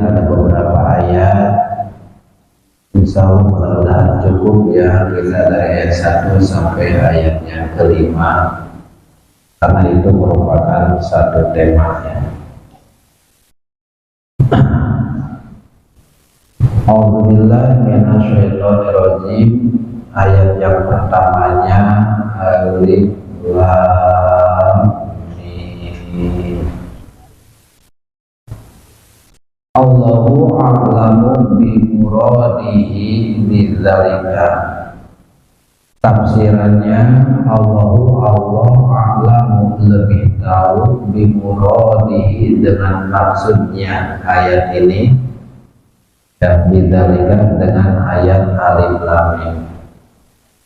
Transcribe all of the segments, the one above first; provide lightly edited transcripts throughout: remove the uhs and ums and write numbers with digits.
ada beberapa ayat. Insya Allah mudah-mudahan cukup ya kita dari ayat 1 sampai ayat yang kelima, karena itu merupakan satu temanya. A'udzubillahi minasyaitonirrajim. Ayat yang pertamanya Alif Lam Mim. Allahu a'lamu bi muradihi bidzalika. Tafsirannya Allah a'lamu lebih tahu bi muradihi dengan maksudnya ayat ini, dan bidzalika dengan ayat Alif Lam Mim.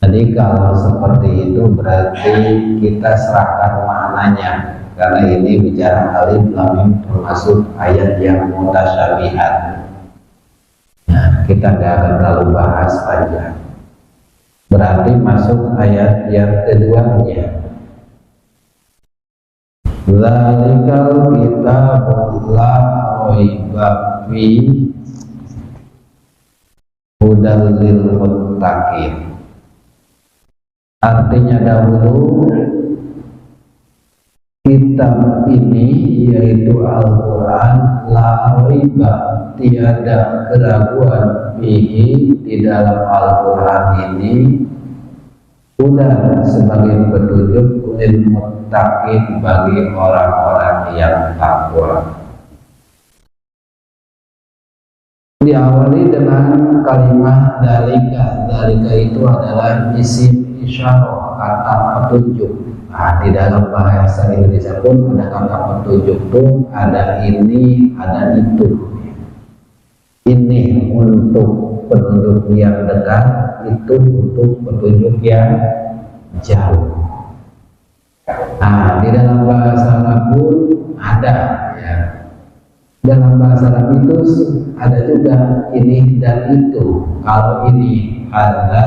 Jadi kalau seperti itu berarti kita serahkan maknanya, karena ini bicara Alif Lam Mim termasuk ayat yang mutasyabihat. Nah, kita nggak akan terlalu bahas panjang. Berarti masuk ayat yang keduanya. Zalikal kitabu la raiba fihi hudal lil muttaqin. Artinya dahulu kitab ini yaitu Al-Quran la raiba, tiada keraguan fihi di dalam Al-Quran ini, udah sebagai petunjuk lil muttaqin bagi orang-orang yang takwa. Diawali dengan kalimat dalika. Dalika itu adalah isim isyarah, kata petunjuk. Nah, di dalam bahasa Indonesia pun ada kata petunjuk tuh, ada ini, ada itu. Ini untuk petunjuk yang dekat, itu untuk petunjuk yang jauh. Nah, di dalam bahasa Arab pun ada ya. Dalam bahasa Arab itu ada juga ini dan itu. Kalau ini ada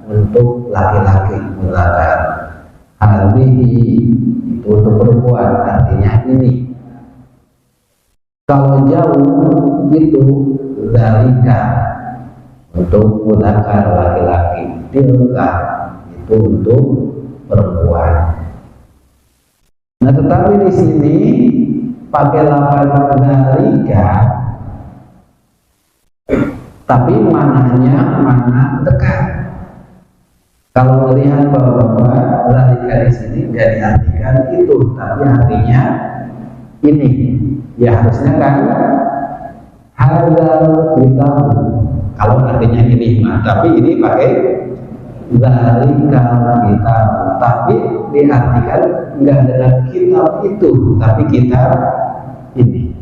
untuk laki-laki mudzakkar, hadhihi itu untuk perempuan, artinya ini. Kalau jauh itu dzalika untuk mudzakkar laki-laki, tilka itu untuk perempuan. Nah, tetapi di sini pakai lafaz dzalika, tapi mananya mana dekat. Kalau melihat bahwa dzalika di sini nggak diartikan itu, tapi artinya ini. Ya harusnya kan hadzal kitab. Kalau artinya ini mah, tapi ini pakai dzalikal kitab, tapi diartikan nggak dengan kitab itu, tapi kitab ini.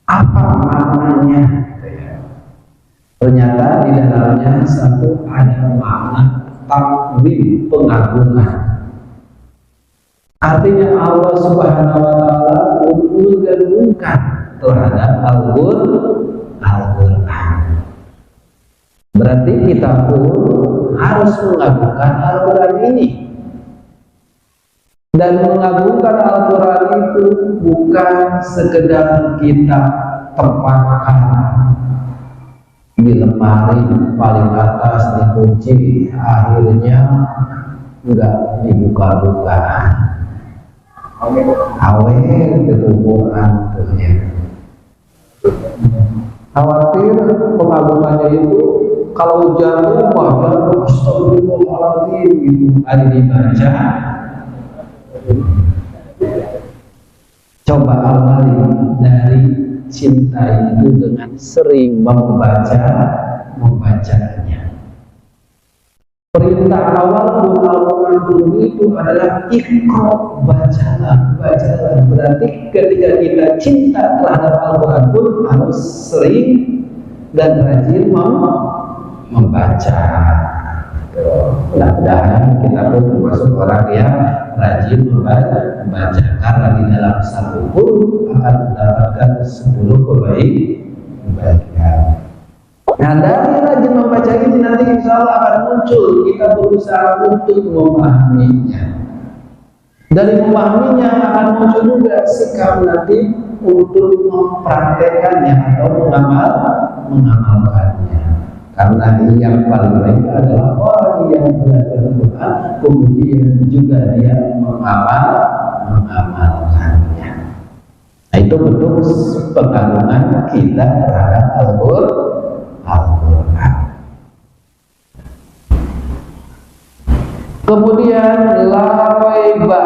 Apa maknanya? Ternyata di dalamnya satu ada makna takzim, pengagungan. Artinya Allah Subhanahu wa taala mengagungkan terhadap Al-Qur'an. Berarti kita pun harus mengagungkan Al-Quran ini. Dan mengagungkan Al-Quran itu bukan sekedar kita tempatkan di lemari paling atas, dikunci, akhirnya enggak dibuka-buka. Awet itu Quran tuh ya. Khawatir pengagungannya itu kalau jatuh maka astagfirullahaladzim gitu ada dibaca. Coba awali dari cinta itu dengan sering membacanya. Perintah awal Al-Quran itu adalah iqra, bacalah. Berarti ketika kita cinta terhadap Al-Quran pun harus sering dan rajin membaca. Mudah-mudahan kita pun termasuk orang yang rajin membaca, karena di dalam satu huruf akan mendapatkan 10 kebaikan. Nah, dari rajin membaca ini nanti insya Allah akan muncul, kita berusaha untuk memahaminya. Dari memahaminya akan muncul juga sikap nanti untuk mempraktekannya atau mengamalkannya. Karena yang paling baik adalah orang yang belajar Quran kemudian juga dia mengamalkannya. Nah, itu bentuk pengagungan kita terhadap Al-Quran. Kemudian la raiba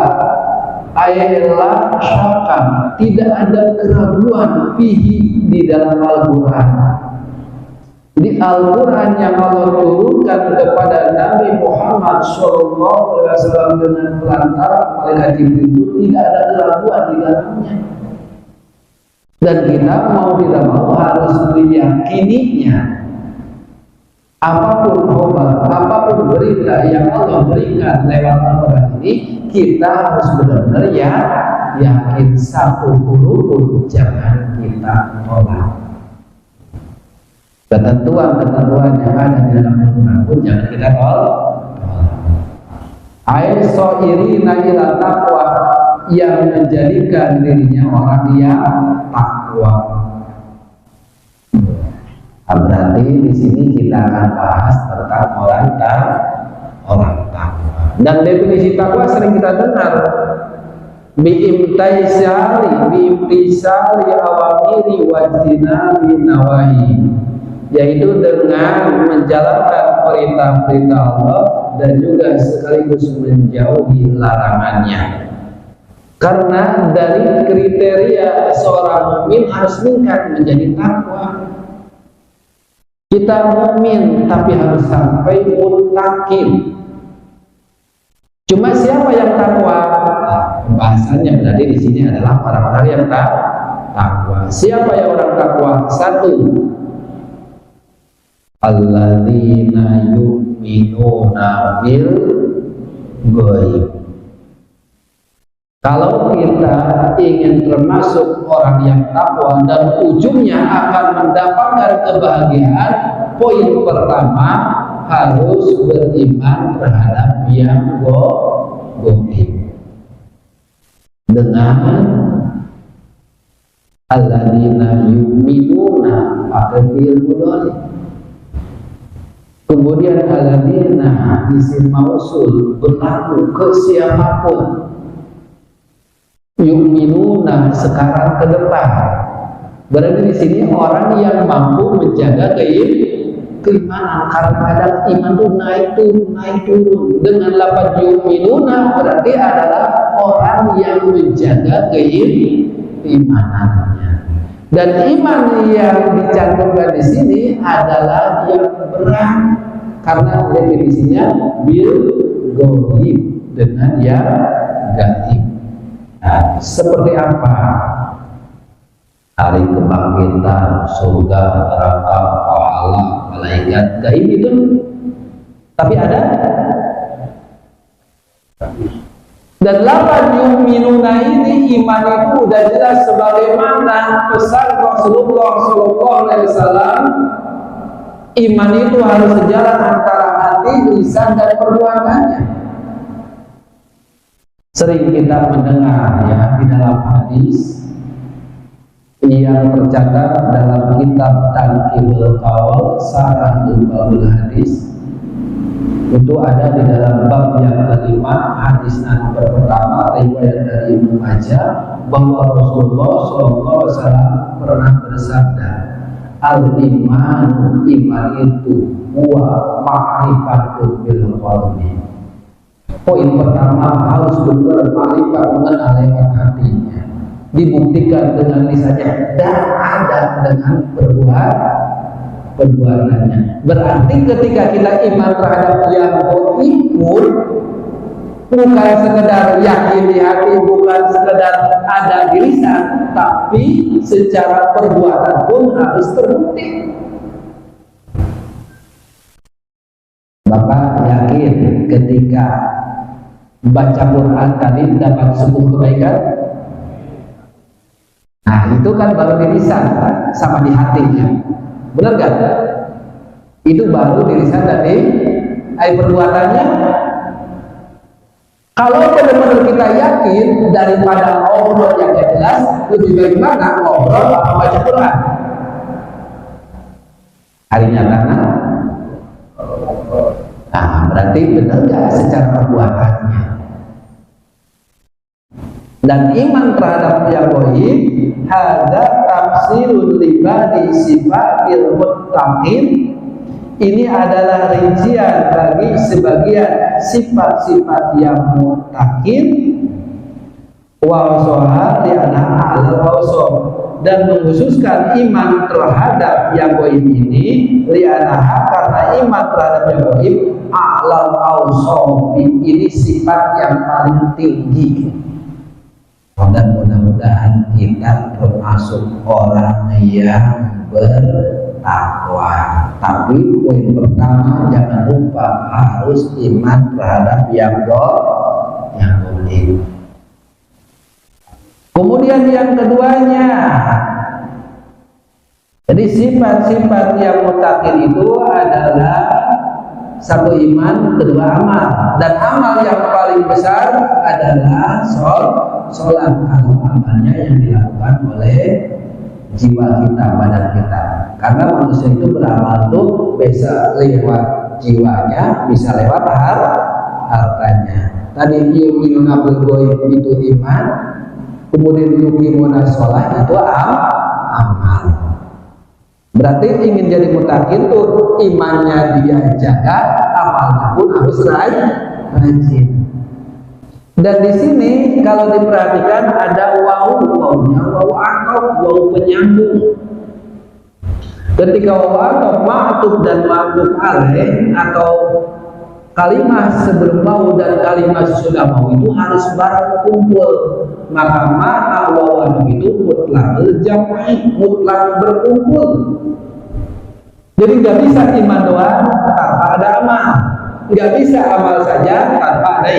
ay la syakka, tidak ada keraguan fihi di dalam Al-Quran. Jadi Al-Quran yang Allah turunkan kepada Nabi Muhammad SAW dengan pelantaran malaikat Jibril itu tidak ada keraguan di dalamnya. Dan kita mau tidak mau harus meyakininya. Apapun khabar, apapun berita yang Allah berikan lewat Al-Quran ini, kita harus benar-benar yakin, satu huruf pun jangan kita tolak. Ketentuan-ketentuan yang ada di dalam Al-Quran pun jangan kita tolak. Aisyirina ila taqwa, yang menjadikan dirinya orang yang takwa. Berarti di sini kita akan bahas tentang orang takwa. Dan definisi takwa sering kita dengar, biimtisali awamiri wajtinabi nawahi, yaitu dengan menjalankan perintah-perintah Allah dan juga sekaligus menjauhi larangannya. Karena dari kriteria seorang mukmin harus meningkat menjadi takwa. Kita mukmin tapi harus sampai muttaqin. Cuma siapa yang takwa? Pembahasannya berarti di sini adalah orang-orang yang takwa. Siapa yang orang takwa? Satu, alladzina yu'minuna bil ghaib. Kalau kita ingin termasuk orang yang takwa dan ujungnya akan mendapatkan kebahagiaan, poin pertama harus beriman terhadap yang gaib. Dengan alladzina yu'minuna pakai fi'il mudhari. Kemudian alladzina isim mausul berlaku ke siapapun. Yu'minuna sekarang ke depan. Berarti di sini orang yang mampu menjaga keimanan, karena kadang iman itu naik turun. Dengan lafaz yu'minuna berarti adalah orang yang menjaga keimanannya. Dan iman yang dicantumkan di sini adalah yang berat, karena definisinya bil ghaib, dengan yang gaib. Nah, seperti apa? Hari kebangkitan, surga, neraka, pahala, malaikat, gaib itu. Tapi ada. Dan lafaz yu'minuna ini, iman itu udah jelas sebagaimana pesan Rasulullah SAW. Iman itu harus sejalan antara hati, lisan, dan perbuatannya. Sering kita mendengar ya di dalam hadis yang tercatat dalam kitab Tanqihul Qaul Sarahul Babul Hadis, itu ada di dalam bab yang kelima, hadis nomor pertama riwayat dari Ibnu Majah, bahwa Rasulullah SAW pernah bersabda, al-iman, iman itu huwa ma'rifatu bil qalbi. Poin pertama harus benar ma'rifat, mengenal lewat hatinya, dibuktikan dengan lisannya, dan ada dengan perbuatannya. Berarti ketika kita iman terhadap yang gaib pun bukan sekedar yakin di hati, bukan sekedar ada di lisan, tapi secara perbuatan pun harus terbukti. Bapak yakin ketika baca Quran tadi dapat 10 kebaikan? Nah, itu kan baru di lisan sama di hatinya. Benar kan? Itu baru di lisan dan di perbuatannya. Kalau benar-benar kita yakin daripada ngobrol yang gak jelas, lebih baik mana ngobrol apa baca Quran? Hari nyatanya, nah berarti benar gak secara perbuatannya? Dan iman terhadap yang goib, hadza tafsirul libadi sifatil muttaqin. Ini adalah rincian bagi sebagian sifat-sifat yang muttaqin, wa soha li'anna alal awsaf, dan mengkhususkan iman terhadap yang goib ini li'anna karena iman terhadap yang goib alal awsaf, ini sifat yang paling tinggi. Dan mudah-mudahan kita termasuk orang yang bertakwa. Tapi poin pertama, jangan lupa harus iman terhadap yang goib. Kemudian yang keduanya, jadi sifat-sifat yang muttaqin itu adalah satu iman, kedua amal. Dan amal yang paling besar adalah sholat. Kalau amalnya yang dilakukan oleh jiwa kita, badan kita. Karena manusia itu beramal tuh bisa lewat jiwanya, bisa lewat hartanya. Tadi yu'minuna bil ghaib itu iman, kemudian yuqimuna sholat itu amal. Berarti ingin jadi muttaqin tuh imannya dia jaga, amalnya pun harus rajin. Dan di sini kalau diperhatikan ada wawunya, wawu atau wawu penyambung. Ketika wawu atau ma'tuf dan ma'tuf alaih atau kalimat sebelum wawu dan kalimat sesudah wawu itu harus bareng kumpul. Maka makna wawu itu mutlak jam'i, mutlak berkumpul. Jadi nggak bisa iman doang tanpa ada amal, nggak bisa amal saja tanpa ada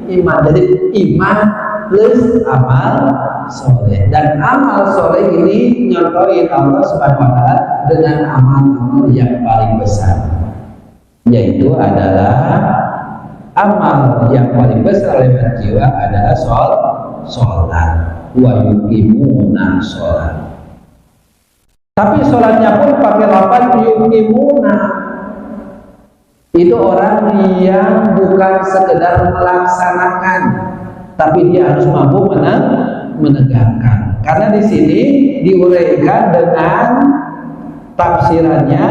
iman. Jadi iman plus amal soleh, dan amal soleh ini nyontohin Allah Subhanahu Wa Taala dengan amal-amal yang paling besar, yaitu adalah amal yang paling besar lewat jiwa adalah sholat. Wa yuqimuna sholat. Tapi sholatnya pun pakai lafaz yuqimuna. Itu orang yang bukan sekedar melaksanakan, tapi dia harus mampu menegakkan. Karena di sini diuraikan dengan tafsirannya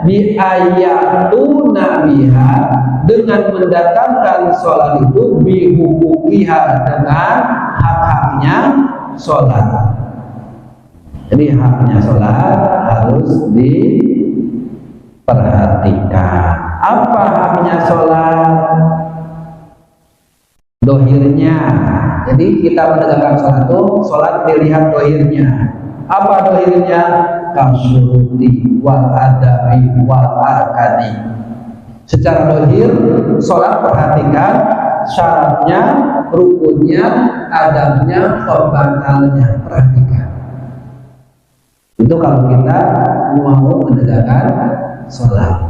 di ayatuna biha, dengan mendatangkan sholat itu bihukukiha, dengan hak-haknya sholat. Jadi haknya sholat harus diperhatikan. Apa haknya sholat? Dohirnya. Jadi kita menegakkan sholat itu, sholat dilihat dohirnya. Apa dohirnya? Kasyuruti wal adabi wal arkani. Secara dohir, sholat perhatikan syaratnya, rukunnya, adabnya, pembatalnya, perhatikan. Itu kalau kita mau menegakkan sholat.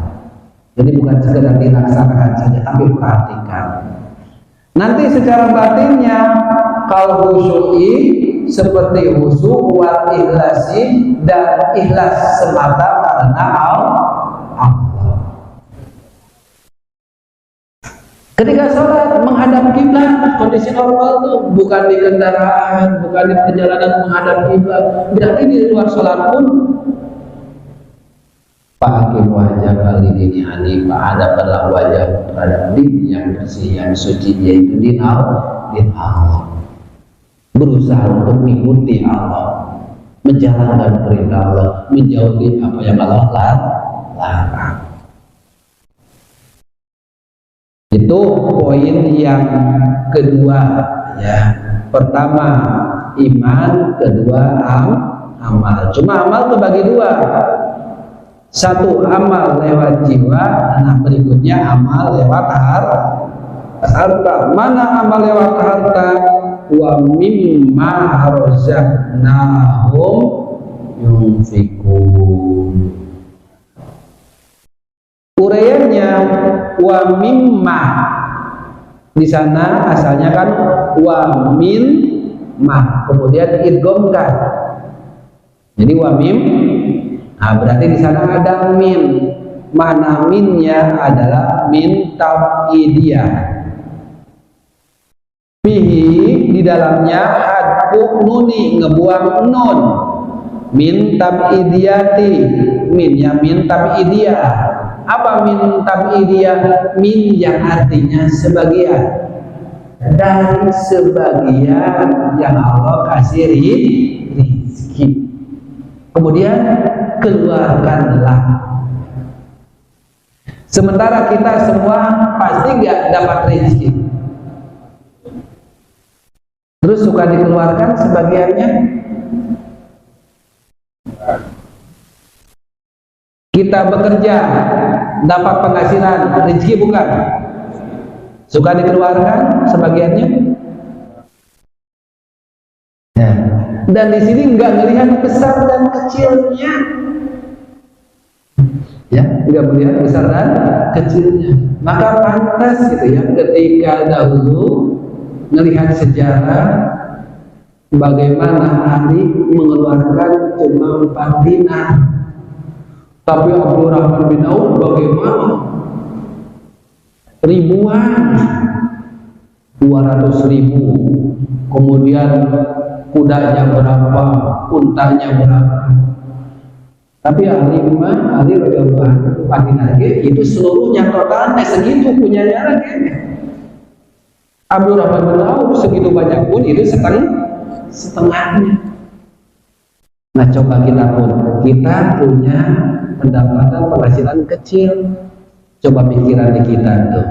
Jadi bukan sekedar dilaksanakan saja, tapi perhatikan. Nanti secara batinnya, kalau khusyu'i seperti khusyuk wal ikhlasi, dan ikhlas semata karena Allah. Ketika sholat menghadap kiblat, kondisi normal tuh bukan di kendaraan, bukan di perjalanan menghadap kiblat. Berarti di luar sholat pun Fa'akim wajah kali dini hanifah, hadapkanlah wajah terhadap din yang bersih, yang suci, yaitu din Allah. Berusaha untuk mengikuti Allah, menjalankan perintah Allah, menjauhi apa yang Allah larang. Itu poin yang kedua, ya. Pertama iman, kedua amal. Cuma amal terbagi dua. Satu amal lewat jiwa, nah berikutnya amal lewat harta. Mana amal lewat harta? Wa mimma razaqnahum yunfikun. Uraiannya wa mimma, Di sana asalnya kan wa min ma, kemudian idghamkan. Jadi wa mim, nah berarti di sana ada min. Mana minnya adalah min tab'idiyah. Fihi, di dalamnya hadfu nuni, ngebuang nun. Min tab'idiyati, minnya min tab'idiyah. Apa min tab'idiyah? Min yang artinya sebagian. Dari sebagian yang Allah kasih rizki. Kemudian keluarkanlah. Sementara kita semua pasti nggak dapat rezeki. Terus suka dikeluarkan sebagiannya. Kita bekerja, dapat penghasilan, rezeki bukan? Suka dikeluarkan sebagiannya. Ya. Dan di sini nggak melihat besar dan kecilnya. Ya, nggak melihat besar dan kecilnya. Maka pantas gitu ya, ketika dahulu melihat sejarah bagaimana Ali mengeluarkan cuma 4 dinar, tapi Abdurrahman bin Auf bagaimana ribuan, 200.000, kemudian kudanya berapa, untanya berapa. Tapi Ali radhiyallahu anhu lagi itu seluruhnya totalnya segitu punyanya lagi. Abdurrahman bin Auf segitu banyak pun itu setengahnya. Nah coba kita punya pendapatan penghasilan kecil, coba pikiran di kita tuh.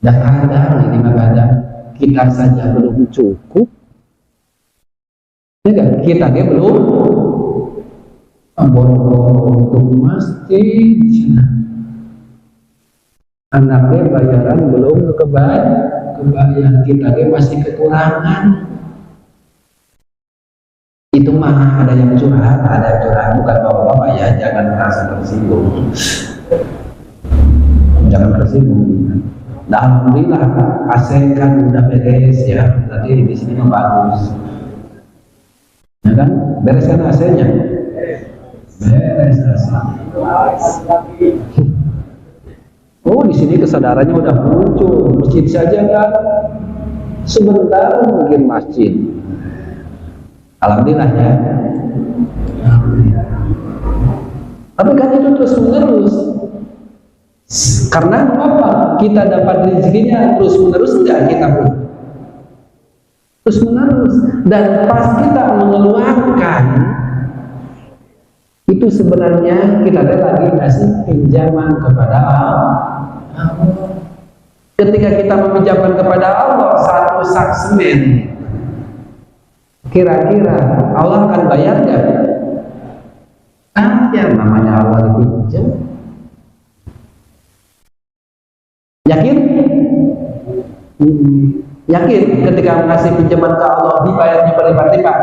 Dan kadang ini kadang kita saja belum cukup, ya kan? Kita belum boro-boro untuk masjid, anaknya bayaran belum kebayang, kita masih kekurangan. Itu mah ada yang curhat, bukan bapak-bapak ya, jangan merasa tersinggung, jangan tersinggung. Nah, alhamdulillah AC kan udah beres ya, tadi di sini mah bagus, ya kan? Bereskan AC-nya. Beres. Oh, di sini kesadarannya udah muncul. Masjid saja kan sebentar mungkin masjid. Alhamdulillah ya. Tapi kan itu terus menerus. Karena apa? Kita dapat rezekinya terus menerus enggak kita pun? Terus menerus. Dan pas kita mengeluarkan itu sebenarnya kita lagi ngasih pinjaman kepada Allah. Ketika kita meminjamkan kepada Allah 1 sak semen, kira-kira Allah akan bayar nggak? Yang namanya Allah dipinjam. Yakin? Yakin ketika mengasih pinjaman ke Allah dibayarnya berlipat-lipat?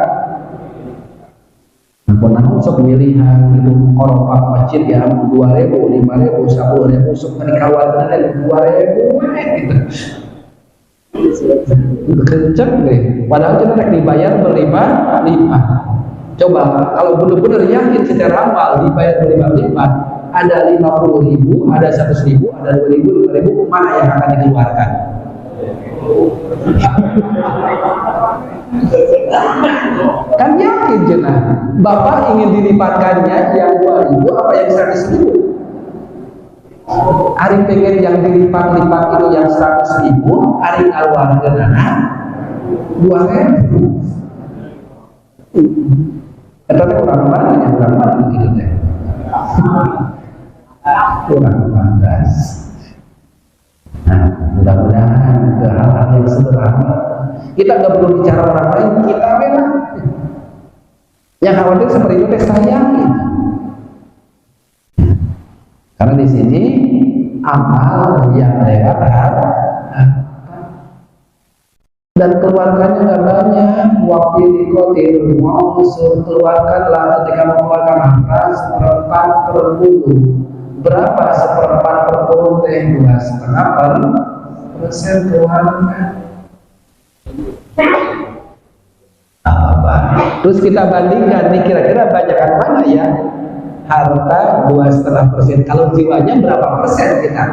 Nah, sok milihan itu koropak masjid ya 2.000, 5.000, 10.000, sok menikawan ada 2.000 gitu. Kenceng deh. Padahal kita rek dibayar berlipat-lipat. Coba kalau benar-benar yakin secara amal dibayar berlipat-lipat, ada 50.000, ada 100.000, ada 2.000, 5.000, mana yang akan dikeluarkan? Kan yakin jenah Bapak ingin dilipatkannya yang 2.000 apa yang 100.000? Ari pengen yang dilipat-lipat itu yang 100.000, ari ngaluarkeun anak 2.000. Eta teh urang mana gitu teh. Kurang pantas. Nah, mudah-mudahan ke hal-hal yang sederhana. Kita nggak perlu bicara orang lain, kita memang. Yang khawatir seperti itu saya gitu. Karena di sini amal yang lewat dan keluarkannya nggak banyak. Waktu dikotir mau keluarkanlah ketika mengeluarkan harta 1/4/10. Berapa 1/4/10 teh? 2,5 persen keluarga. Terus kita bandingkan nih, kira-kira banyakan mana ya? Harta 2,5%. Kalau jiwanya berapa persen kita?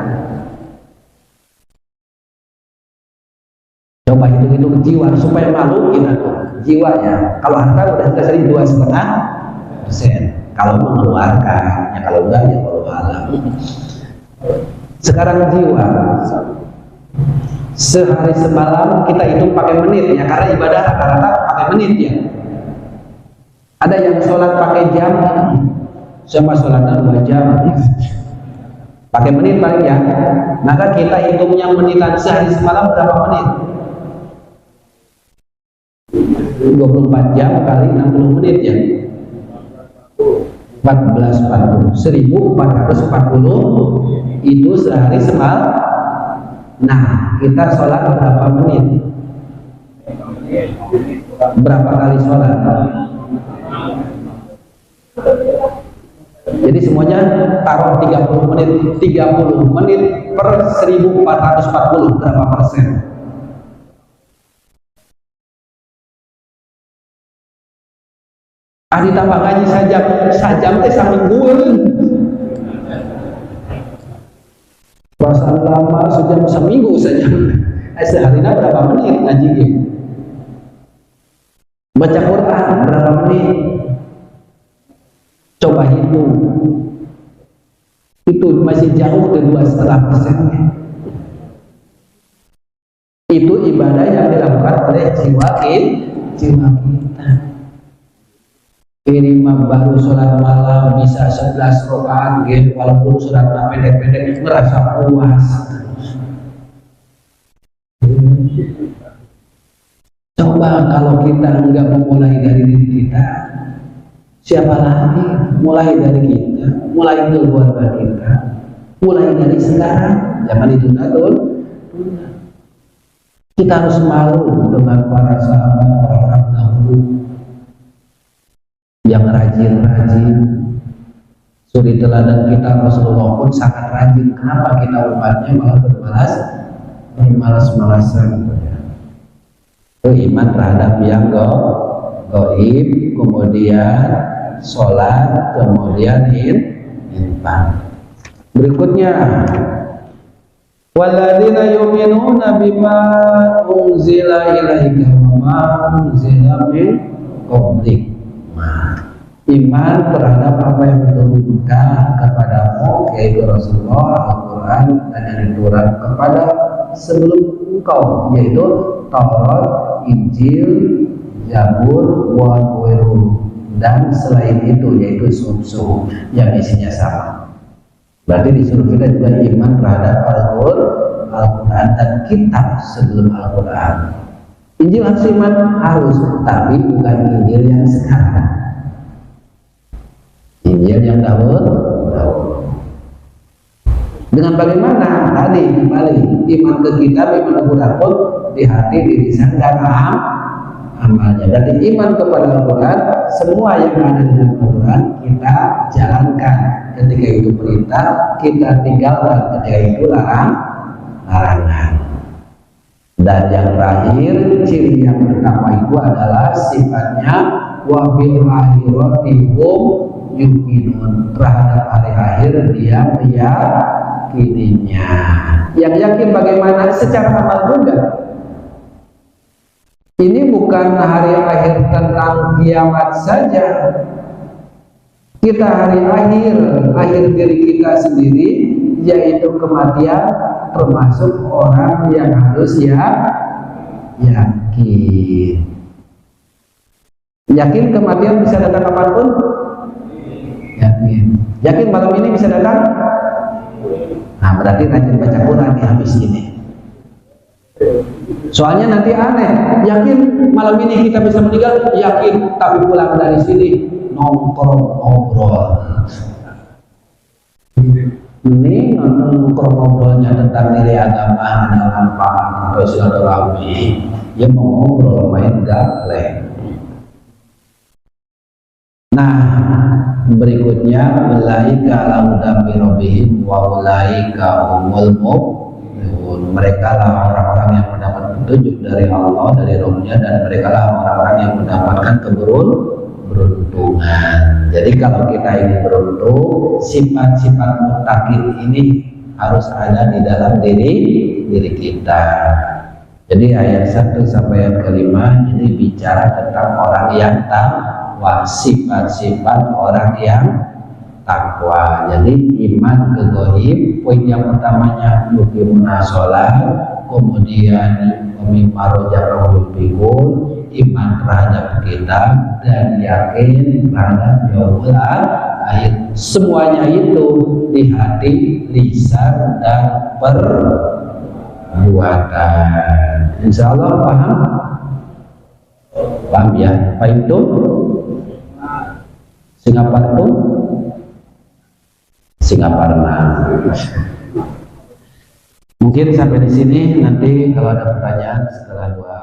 Coba hitung-hitung jiwa supaya malu kita tuh jiwanya. Kalau harta udah kita sering 2,5%. Kalau mengeluarkan, ya kalau enggak ya kalau alam. Sekarang jiwa, sehari semalam kita hitung pakai menit ya, karena ibadah rata-rata pakai menit ya. Ada yang sholat pakai jam, sama sholatnya 2 jam, pakai menit paling ya. Maka kita hitungnya menitan sehari semalam berapa menit? 24 jam kali 60 menit ya. 1440, 1440 itu sehari semalam. Nah, kita sholat berapa menit? Berapa kali sholat? Jadi semuanya taruh 30 menit. 30 menit per 1440 berapa persen? Ditambah ngaji sajam teh samingguan. Perasaan lama sejam seminggu saja. Seharinya berapa menit ngaji gitu? Baca Quran berapa menit? Coba hitung. Itu masih jauh ke 2,5%. Itu ibadah yang dilakukan oleh jiwa kita. Kirimah baru sholat malam bisa 11 rakaat gitu, walaupun sholatnya pendek-pendek merasa puas. Coba kalau kita enggak memulai dari diri kita, siapa lagi? Mulai dari kita, mulai dari keluarga kita, mulai dari sekarang. Zaman itu dulu kita harus malu dengan para sahabat, orang dahulu yang rajin-rajin. Suri teladan kita Rasulullah pun sangat rajin. Kenapa kita umatnya malah bermalas-malasan? Itu iman terhadap yang gaib, kemudian sholat, kemudian infak. Berikutnya, walladzina yu'minuna bima unzila ilaika wa ma unzila min qablik. Iman terhadap apa yang diturunkan kepadamu, yaitu Rasulullah, Al-Quran, dan yang diturunkan kepada sebelum engkau, yaitu Taurat, Injil, Zabur, Wahyu, dan selain itu yaitu suhuf yang isinya sama. Berarti disuruh kita juga iman terhadap Al-Quran dan kitab sebelum Al-Quran. Injil harus iman, harus, tapi bukan Injil yang sekarang. Injil yang dahulu. Dengan bagaimana? Tadi kembali iman ke kitab, iman Al-Quran pun di hati, di lisan, dan amalnya. Berarti iman kepada Al-Quran, semua yang ada di dalam Al-Quran kita jalankan. Ketika itu perintah, kita tinggalkan. Ketika itu larangan. Dan yang terakhir, ciri yang pertama itu adalah sifatnya wabil akhiratihum yuqinun, terhadap hari akhir dia meyakininya. Yang yakin bagaimana? Secara amal juga. Ini bukan hari akhir tentang kiamat saja. Kita hari akhir diri kita sendiri, yaitu kematian, termasuk orang yang harus yakin. Yakin kematian bisa datang kapanpun? Yakin malam ini bisa datang? Nah, berarti rajin baca Quran di habis ini. Soalnya nanti aneh. Yakin malam ini kita bisa meninggal? Yakin, tapi pulang dari sini nongkrong ngobrol. Ini nongkrong ngobrolnya tentang nilai agama, ada manfaat atau silaturahmi. Ya mau ngobrol, main gaplek. Nah, berikutnya ulaika ala hudan min rabbihim wa ulaika humul muflihun. Mereka lah orang-orang yang mendapat petunjuk dari Allah, dari Rabb-Nya, dan mereka lah orang-orang yang mendapatkan keberuntungan. Jadi kalau kita ingin beruntung, sifat-sifat muttaqin ini harus ada di dalam diri kita. Jadi ayat 1 sampai ayat kelima ini bicara tentang orang yang takwa, sifat-sifat orang yang takwa. Jadi iman ke gaib, poin yang pertamanya yuqimuna sholat, kemudian mimma razaqnahum yunfiqun, iman terhadap kitab, dan yakin terhadap yaumul akhir. Semuanya itu di hati, lisan, dan perbuatan. Insya Allah paham? Paham ya? Apa itu? Singaparna? Singaparna. Mungkin sampai di sini. Nanti kalau ada pertanyaan setelah doa